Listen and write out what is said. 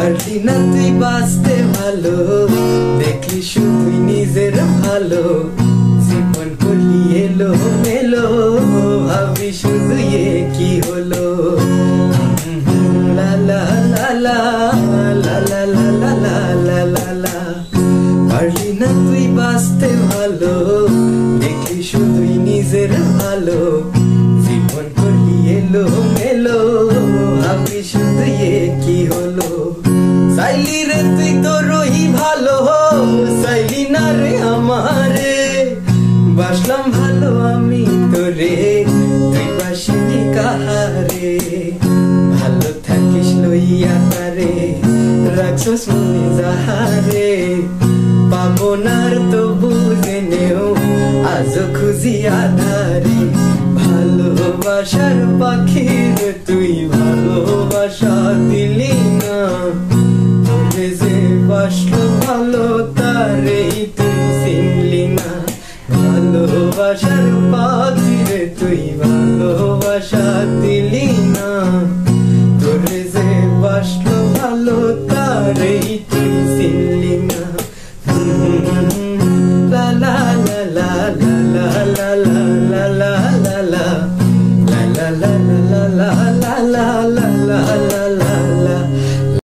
পারলি না তুই বাঁচতে ভালো, দেখলি শুধুই নিজের ভালো, জীবন করলি এলো মেলো, ভাবি শুধু কি হলো। লা লা লা লা লা লা লা লা লা লা লা। পারলি না তুই বাঁচতে ভালো, দেখলি শুধুই নিজের ভালো, জীবন করলি এলো মেলো, ভাবি শুধু কি হলো। চাইলি রে তুই তো রহি ভালো, চাইলি না রে আমারে, বাসলাম ভালো আমি তোরে, তুই বাসিনি কাহারে। ভালো থাকিস লইয়া তারে, রাখছস মনে যাহারে, পাবো না তো বুঝে নেও আজ খুঁজি আধারে। ভালোবাসার পাখি রে তুই ভালোবাসা দিলি না, তোরে যে বাসলো ভালো তারে তুই চিনলি না। ভালোবাসার পাখি রে তুই ভালোবাসা দিলি না, তোরে যে বাসলো ভালো তারে তুই চিনলি না। লা লা লা লা লা লা লা লা